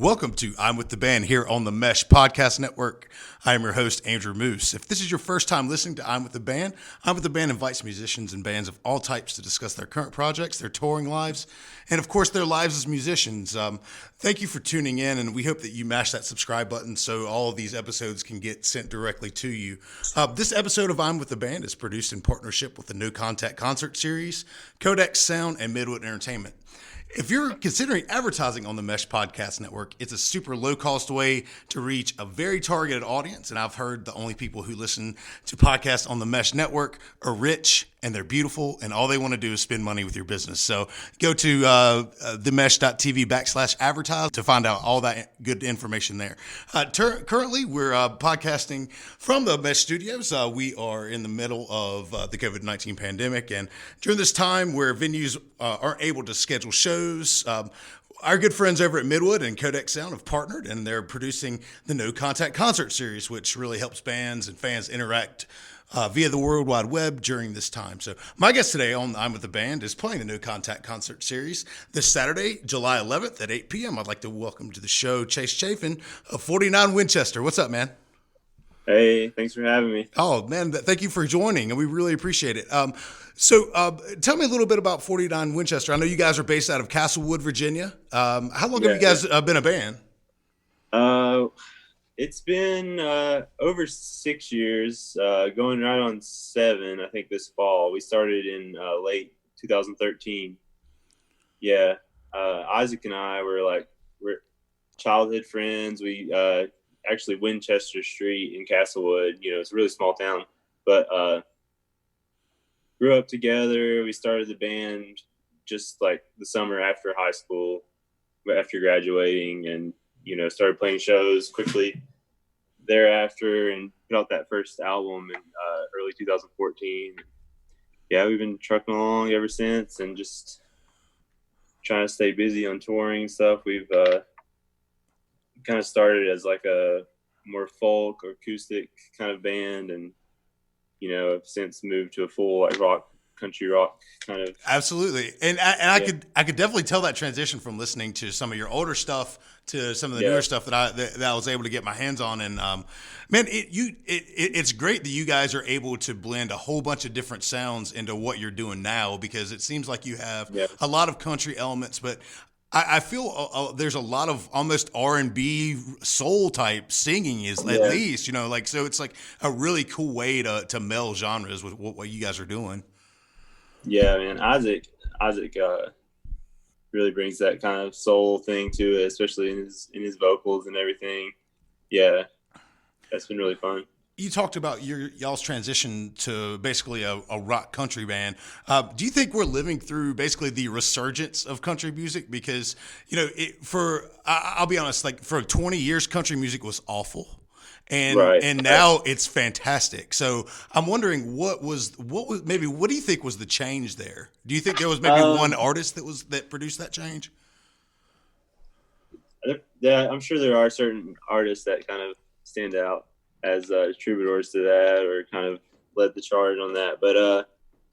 Welcome to I'm with the Band here on the Mesh Podcast Network. I am your host, Andrew Moose. If this is your first time listening to I'm with the Band invites musicians and bands of all types to discuss their current projects, their touring lives, and of course their lives as musicians. Thank you for tuning in, and we hope that you mash that subscribe button so all of these episodes can get sent directly to you. This episode of I'm with the Band is produced in partnership with the No Contact Concert Series, Codex Sound, and Midwood Entertainment. If you're considering advertising on the Mesh Podcast Network, it's a super low-cost way to reach a very targeted audience. And I've heard the only people who listen to podcasts on the Mesh Network are rich and they're beautiful, and all they want to do is spend money with your business. So go to themesh.tv/advertise to find out all that good information there. Currently, we're podcasting from the Mesh Studios. We are in the middle of the COVID-19 pandemic, and during this time where venues aren't able to schedule shows, our good friends over at Midwood and Codex Sound have partnered, and they're producing the No Contact Concert Series, which really helps bands and fans interact via the World Wide Web during this time. So my guest today on I'm with the Band is playing the No Contact Concert Series this Saturday, July 11th at 8 p.m. I'd like to welcome to the show Chase Chafin of 49 Winchester. What's up, man? Hey, thanks for having me. Oh, man, thank you for joining, and we really appreciate it. So tell me a little bit about 49 Winchester. I know you guys are based out of Castlewood, Virginia. How long have you guys been a band? It's been over 6 years, going right on 7, I think, this fall. We started in late 2013. Yeah, Isaac and I we're childhood friends. We actually Winchester Street in Castlewood, it's a really small town, but grew up together. We started the band just like the summer after high school, after graduating, and started playing shows quickly thereafter and put out that first album in early 2014. Yeah, we've been trucking along ever since and just trying to stay busy on touring and stuff. We've kind of started as like a more folk or acoustic kind of band, and have since moved to a full like country rock kind of. Absolutely. And I could definitely tell that transition from listening to some of your older stuff to some of the newer stuff that I was able to get my hands on. And man, it's great that you guys are able to blend a whole bunch of different sounds into what you're doing now, because it seems like you have a lot of country elements, but I feel there's a lot of almost R&B soul type singing at least, so it's like a really cool way to meld genres with what you guys are doing. Yeah, man, Isaac really brings that kind of soul thing to it, especially in his vocals and everything. Yeah, that's been really fun. You talked about y'all's transition to basically a rock country band. Do you think we're living through basically the resurgence of country music? Because, I'll be honest, like for 20 years, country music was awful. And now it's fantastic. So I'm wondering what do you think was the change there? Do you think there was maybe one artist that produced that change? Yeah, I'm sure there are certain artists that kind of stand out as troubadours to that, or kind of led the charge on that. But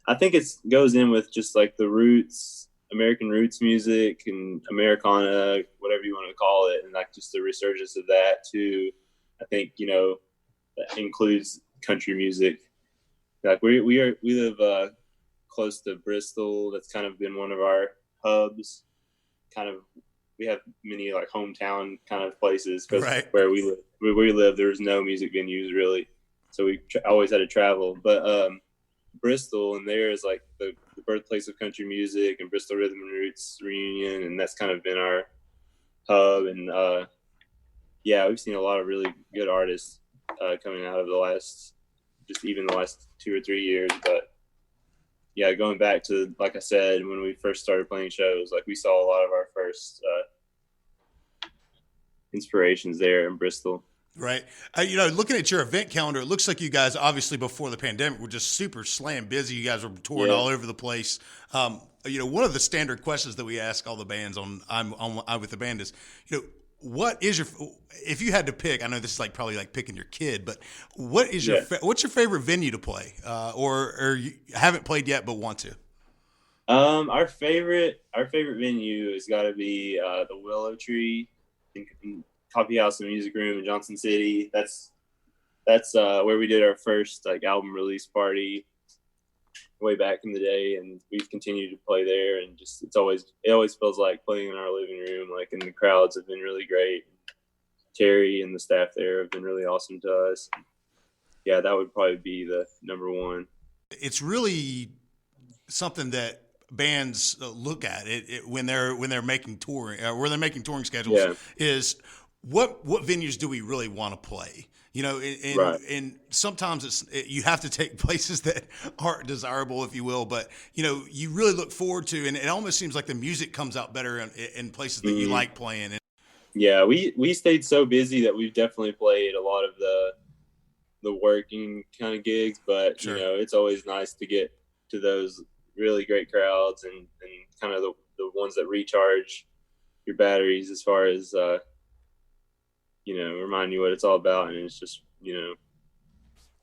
I think it goes in with just like the roots, American roots music and Americana, whatever you want to call it, and like just the resurgence of that too. I think that includes country music. Like we live close to Bristol. That's kind of been one of our hubs. We have many like hometown kind of places, because where we live, there's no music venues really, so we always had to travel. But Bristol, and there is like the birthplace of country music, and Bristol Rhythm and Roots reunion, and that's kind of been our hub. And we've seen a lot of really good artists coming out of the last 2 or 3 years. But yeah, going back to, like I said, when we first started playing shows, like we saw a lot of our first inspirations there in Bristol. Right. Looking at your event calendar, it looks like you guys, obviously before the pandemic, were just super slam busy. You guys were touring all over the place. One of the standard questions that we ask all the bands on I'm with the Band is, what is if you had to pick, I know this is probably like picking your kid, but what's your favorite venue to play, or you haven't played yet but want to? Our favorite venue has got to be the Willow Tree in Coffee House and Music Room in Johnson City. That's where we did our first like album release party way back in the day, and we've continued to play there. And just it always feels like playing in our living room. Like, and the crowds have been really great. Terry and the staff there have been really awesome to us. Yeah, that would probably be the number one. It's really something that bands look at it when they're making touring, where they're making touring schedules. Yeah. Is what venues do we really want to play? You know, Right. and sometimes you have to take places that aren't desirable, if you will. But you know, you really look forward to, and it almost seems like the music comes out better in places that you like playing. Yeah, we stayed so busy that we've definitely played a lot of the working kind of gigs, but Sure. you know, it's always nice to get to those really great crowds and kind of the ones that recharge your batteries as far as you know, remind you what it's all about. And it's just, you know,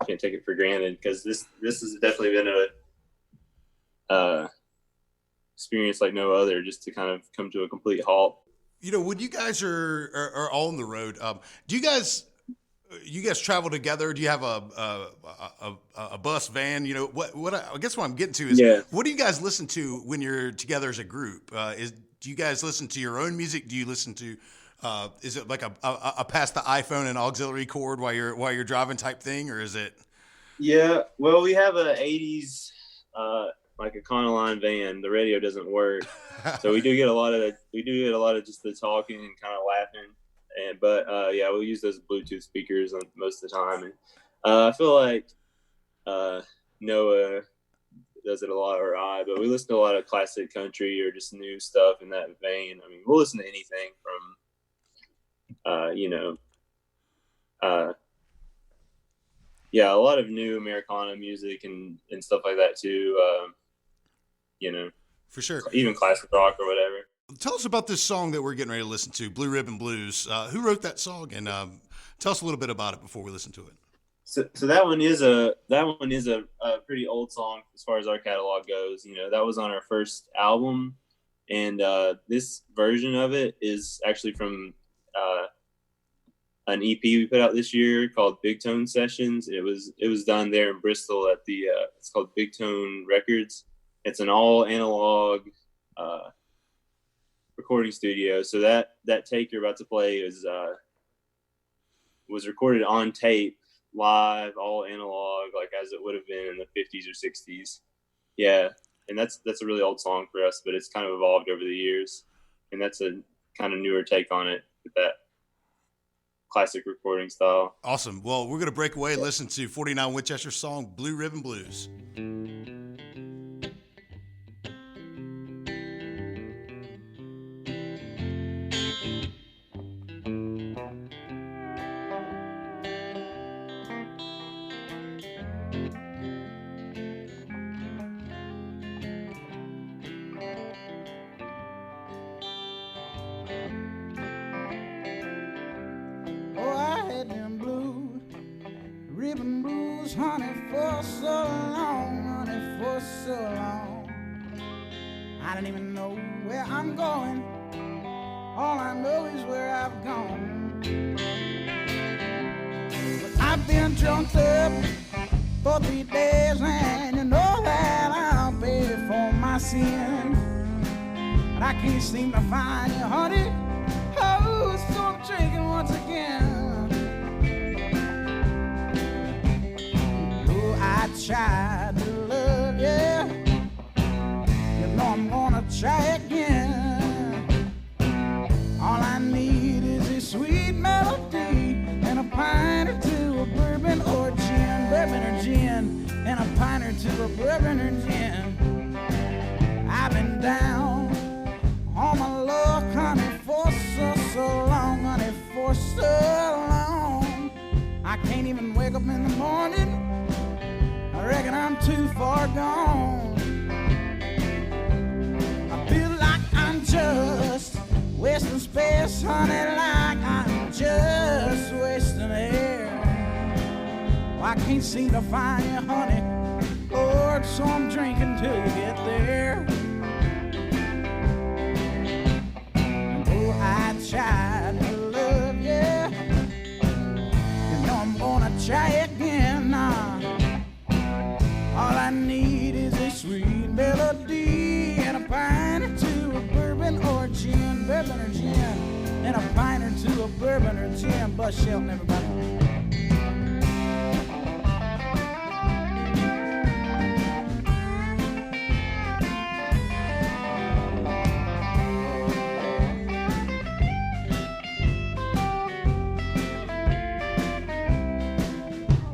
can't take it for granted, because this has definitely been a experience like no other, just to kind of come to a complete halt. You know, when you guys are all on the road, do you guys travel together? Do you have a bus, van? You know, what I guess what I'm getting to is, Yeah. what do you guys listen to when you're together as a group? Do you guys listen to your own music? Do you listen to is it like a pass the iPhone and auxiliary cord while you're driving type thing, or is it? Yeah, well, we have a 80s like a Econoline van. The radio doesn't work, so we do get a lot of just the talking and kind of laughing. But yeah, we'll use those Bluetooth speakers most of the time. And I feel like Noah does it a lot, or but we listen to a lot of classic country or just new stuff in that vein. I mean, we'll listen to anything from you know, yeah, a lot of new Americana music and stuff like that too. You know, For sure. even classic rock or whatever. Tell us about this song that we're getting ready to listen to, Blue Ribbon Blues. Who wrote that song? And tell us a little bit about it before we listen to it. So that one is a pretty old song as far as our catalog goes. You know, that was on our first album, and this version of it is actually from an EP we put out this year called Big Tone Sessions. It was done there in Bristol at the it's called Big Tone Records. It's an all analog recording studio. So that take you're about to play was recorded on tape, live, all analog, like as it would have been in the 50s or 60s. Yeah, and that's a really old song for us, but it's kind of evolved over the years, and that's a kind of newer take on it with that classic recording style. Awesome. Well, we're going to break away and listen to 49 Winchester's song, Blue Ribbon Blues. Ribbon blues, honey, for so long. I don't even know where I'm going. All I know is where I've gone. But I've been drunk up for 3 days, and you know that I'll pay for my sin. But I can't seem to find you, honey. Oh, so I'm drinking once again. I tried to love you, you know I'm gonna try again. All I need is a sweet melody and a pint or two of bourbon or gin, and a pint or two of bourbon or gin. I've been down on my luck, honey, for so long, honey, for so long. I can't even wake up in the morning. I reckon I'm too far gone. I feel like I'm just wasting space, honey, like I'm just wasting air. Well, I can't seem to find you, honey, Lord, so I'm drinking till you get there. Oh, I tried to try again now. All I need is a sweet melody and a pint or two of bourbon or gin, and a pint or two of bourbon or gin. Bus Shelton, everybody.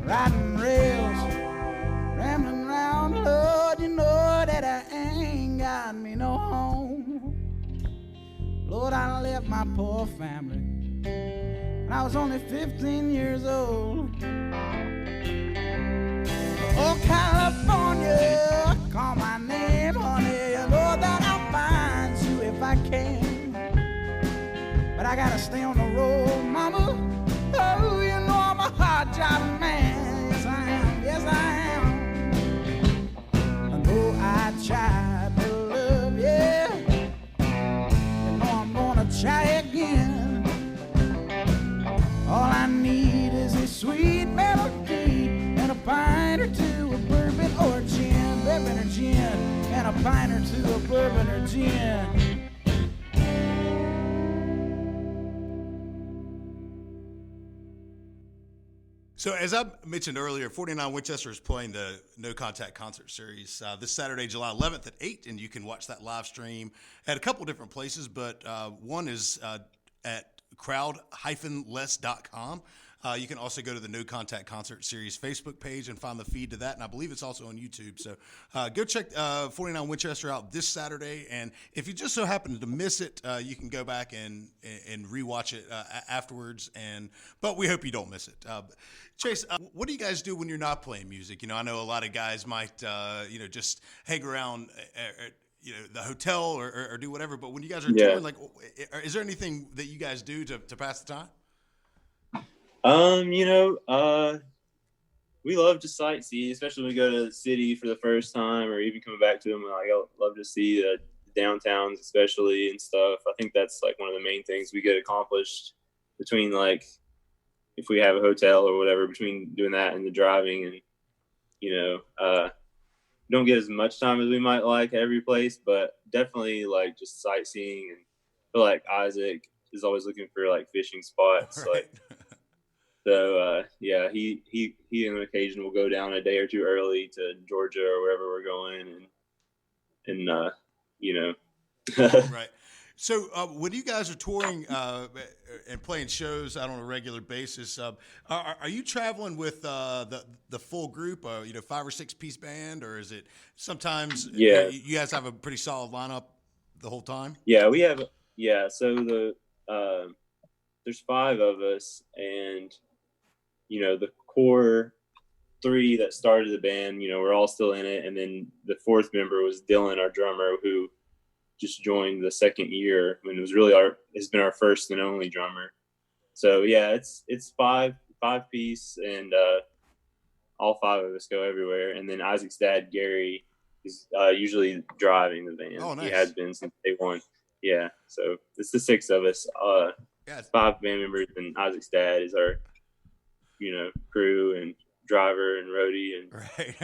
Riding rails, rambling round, Lord, you know that I ain't got me no home. Lord, I left my poor family when I was only 15 years old. Oh, California, call my name, honey. You know that I'll find you if I can. But I gotta stay on the road, mama. Oh, you know I'm a hard job man. Yes, I am. Yes, I am. I know I tried to love you. You know I'm gonna try again. All I need is a sweet melody and a pint or two of bourbon or gin, and a pint or two of bourbon or gin. So as I mentioned earlier, 49 Winchester is playing the No Contact Concert Series this Saturday, July 11th at 8, and you can watch that live stream at a couple different places, but one is at crowd-less.com. You can also go to the No Contact Concert Series Facebook page and find the feed to that, and I believe it's also on YouTube. So go check 49 Winchester out this Saturday, and if you just so happen to miss it, you can go back and rewatch it afterwards. But we hope you don't miss it. Chase, what do you guys do when you're not playing music? You know, I know a lot of guys might, just hang around at the hotel or do whatever. But when you guys are touring, like, is there anything that you guys do to pass the time? We love to sightsee, especially when we go to the city for the first time, or even coming back to them. Like, I love to see the downtowns, especially, and stuff. I think that's like one of the main things we get accomplished between, like, if we have a hotel or whatever, between doing that and the driving. And don't get as much time as we might like at every place, but definitely like just sightseeing. And I feel like Isaac is always looking for like fishing spots, Right. So he on occasion will go down a day or two early to Georgia or wherever we're going, and Right. So when you guys are touring and playing shows out on a regular basis, are you traveling with the full group, 5 or 6 piece band, or is it sometimes you guys have a pretty solid lineup the whole time? Yeah, we have. Yeah, so there's 5 of us, and the core 3 that started the band, we're all still in it, and then the 4th member was Dylan, our drummer, who just joined the 2nd year, and it was really has been our first and only drummer. So yeah, it's 5 piece, and all 5 of us go everywhere. And then Isaac's dad, Gary, is usually driving the band. Oh, nice. He has been since day one. Yeah, so it's the 6 of us. 5 band members, and Isaac's dad is our crew and driver and roadie. And Right.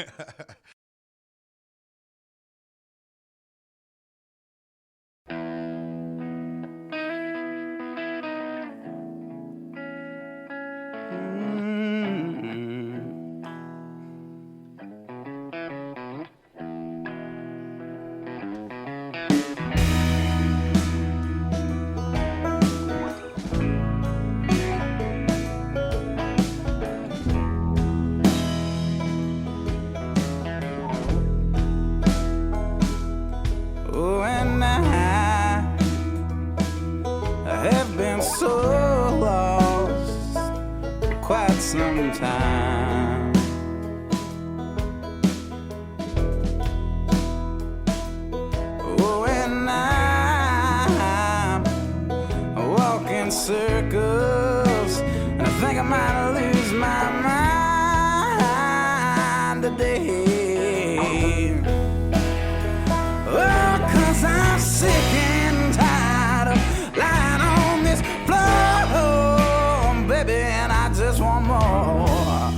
Oh, and I have been so lost for quite some time. Oh, and I'm walking circles, and I think I might lose my mind today. Oh, 'cause I'm sick and tired of lying on this floor, baby, and I just want more.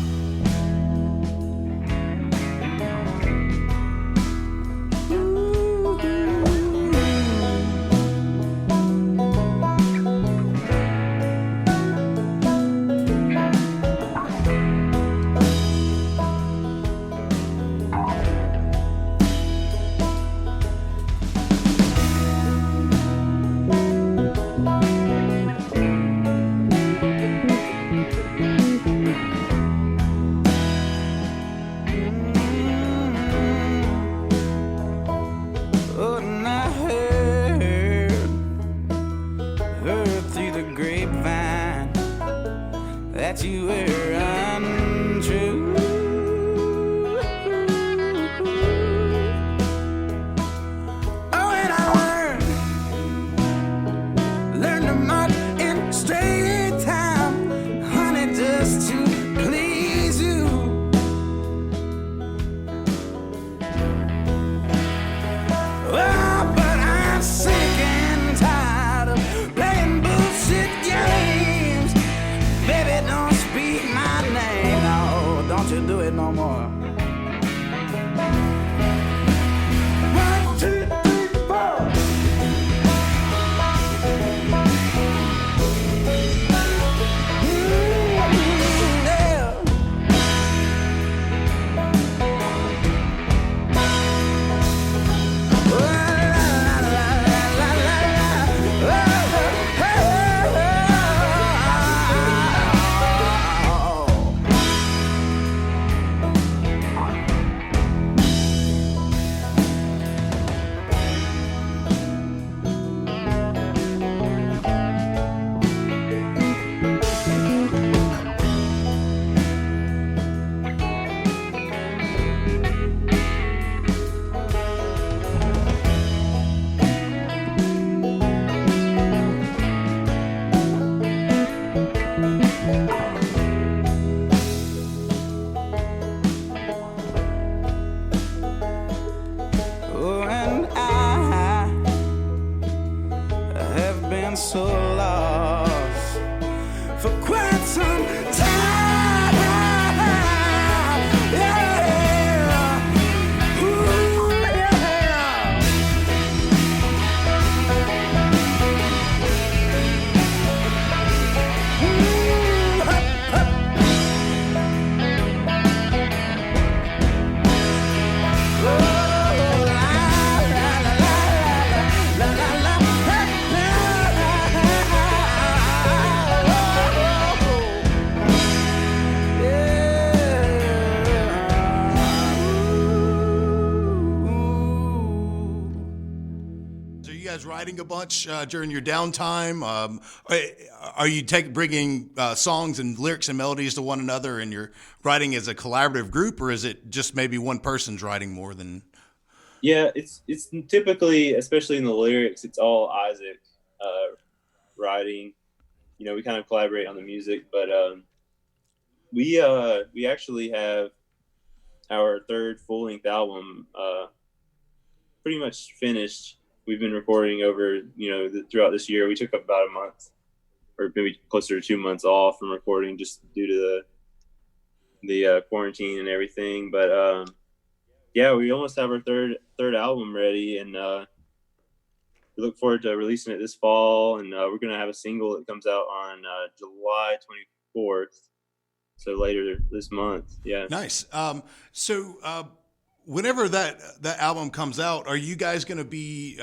that you were untrue. Oh, and I learned to march in straight time, honey, just to please you. Oh, but I'm sick and tired of playing bullshit games. Baby, don't speak my name. No, don't you do it no more. 1, 2, 3, 4. Yeah. Oh, and I have been so lost for quite some time. Yeah. Ooh, yeah. So you guys writing a bunch during your downtime? Are you bringing songs and lyrics and melodies to one another, and you're writing as a collaborative group, or is it just maybe one person's writing more than? Yeah, it's typically, especially in the lyrics, it's all Isaac writing. You know, we kind of collaborate on the music, but we actually have our third full-length album pretty much finished. We've been recording over, throughout this year. We took about a month, or maybe closer to 2 months off from recording, just due to the quarantine and everything. But yeah, we almost have our third album ready, and we look forward to releasing it this fall. And we're gonna have a single that comes out on July 24th, so later this month. Yeah. Nice. Whenever that album comes out, are you guys going to be?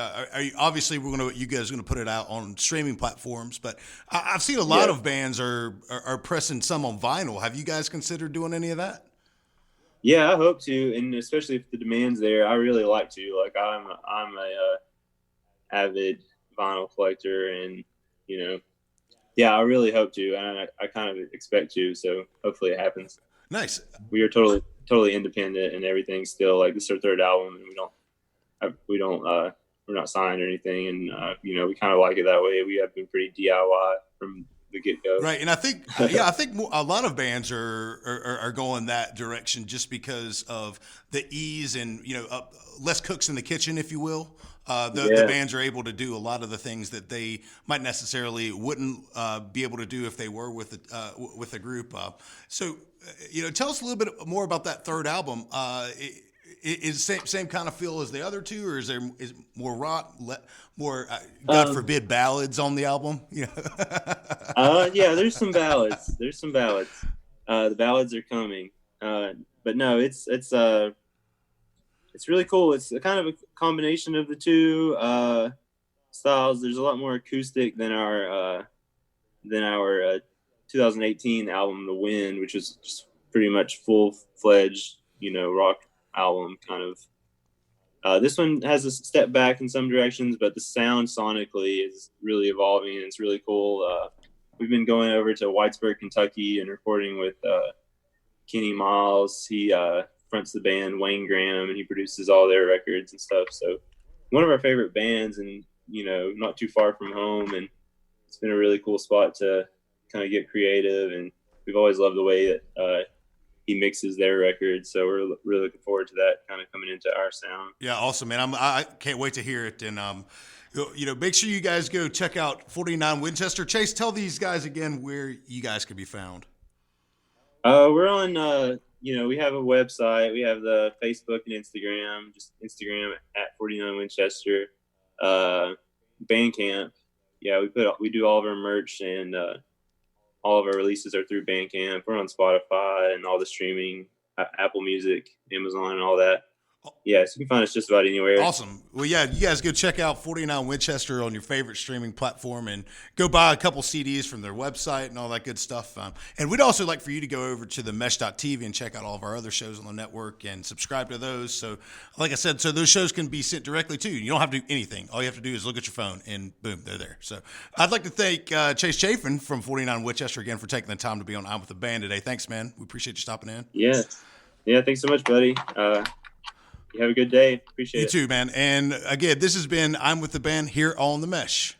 Obviously you guys are going to put it out on streaming platforms, but I've seen a lot of bands are pressing some on vinyl. Have you guys considered doing any of that? Yeah, I hope to, and especially if the demand's there, I really like to. Like, I'm a avid vinyl collector, and yeah, I really hope to, and I kind of expect to. So hopefully it happens. Nice. We are totally independent and everything still. Like, this is our third album, and we're not signed or anything, and we kind of like it that way. We have been pretty DIY from the get-go. Right. And I think I think a lot of bands are going that direction, just because of the ease and less cooks in the kitchen, if you will. The bands are able to do a lot of the things that they might necessarily wouldn't be able to do if they were with a group. So tell us a little bit more about that third album. Is same kind of feel as the other two, or is more rock, more God forbid ballads on the album? Yeah, there's some ballads. The ballads are coming, but no, it's really cool. It's a kind of a combination of the two styles. There's a lot more acoustic than our 2018 album, The Wind, which was just pretty much full-fledged, rock album kind of. This one has a step back in some directions, but the sound sonically is really evolving, and it's really cool. we've been going over to Whitesburg, Kentucky, and recording with Kenny Miles. He fronts the band Wayne Graham, and he produces all their records and stuff. So one of our favorite bands, and not too far from home, and it's been a really cool spot to kind of get creative. And we've always loved the way that he mixes their records. So we're really looking forward to that kind of coming into our sound. Yeah, awesome, man. I can't wait to hear it. And make sure you guys go check out 49 Winchester. Chase, tell these guys again where you guys can be found. We're on, we have a website. We have the Facebook and Instagram, just Instagram at 49 Winchester. Bandcamp. Yeah, we do all of our merch, and all of our releases are through Bandcamp. We're on Spotify and all the streaming, Apple Music, Amazon, and all that. Yeah, so you can find us just about anywhere. Awesome. Well, yeah, you guys go check out 49 Winchester on your favorite streaming platform and go buy a couple CDs from their website and all that good stuff. And we'd also like for you to go over to the mesh.tv and check out all of our other shows on the network and subscribe to those. So, like I said, so those shows can be sent directly to you. You don't have to do anything. All you have to do is look at your phone and boom, they're there. So I'd like to thank Chase Chafin from 49 Winchester again for taking the time to be on I'm with the Band today. Thanks, man. We appreciate you stopping in. Yeah. Thanks so much, buddy. You have a good day. Appreciate it. You too, man. And again, this has been I'm with the Band here on the Mesh.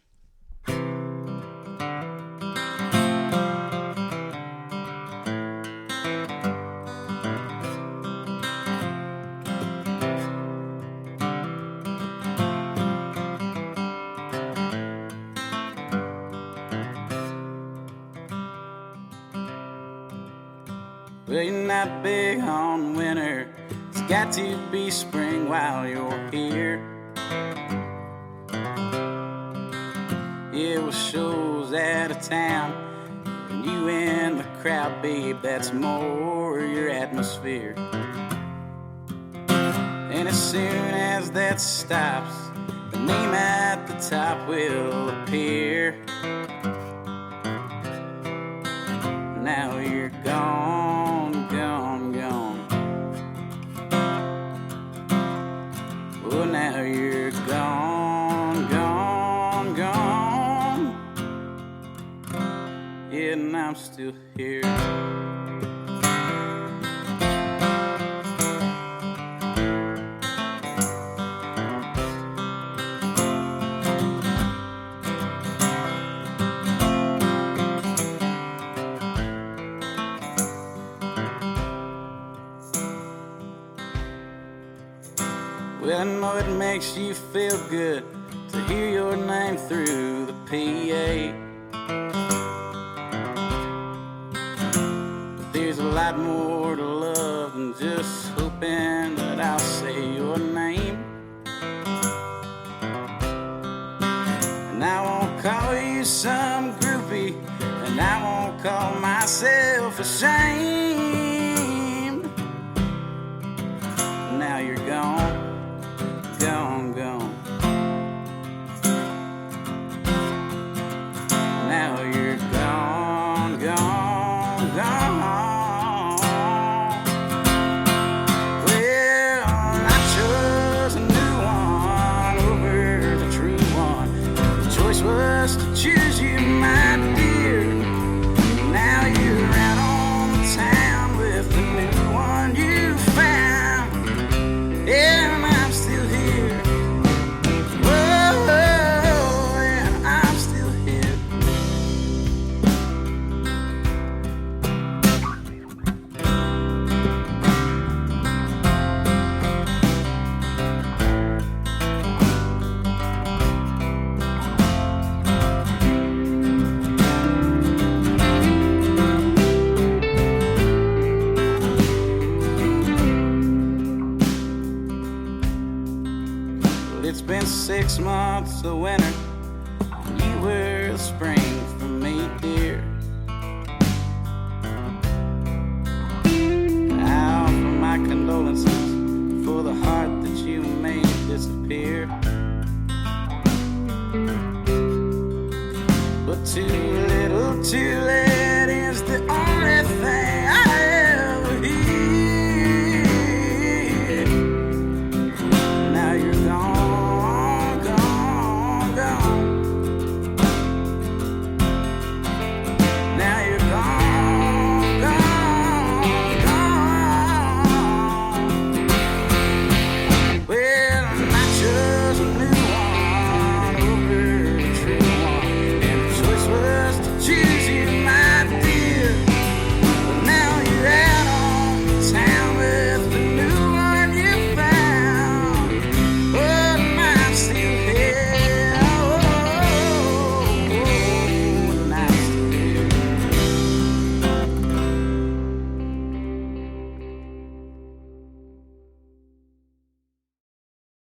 Well, you're not big on winter. It's got to be spring while you're here. Yeah, well, shows out of town, and you in the crowd, babe, that's more your atmosphere. And as soon as that stops, the name at the top will appear. Now you're gone, gone, gone. Oh, now you're gone, gone, gone. Yeah, and I'm still here. Well, I know it makes you feel good to hear your name through the PA. But there's a lot more to love than just hoping that I'll say your name. And I won't call you some groupie, and I won't call myself ashamed. Now you're gone. Gone, gone. Now you're gone, gone, gone. Well, I chose a new one over the true one. The choice was to choose you, my dear. Now you're out on the town with the new one you found. Yeah. It's been 6 months of winter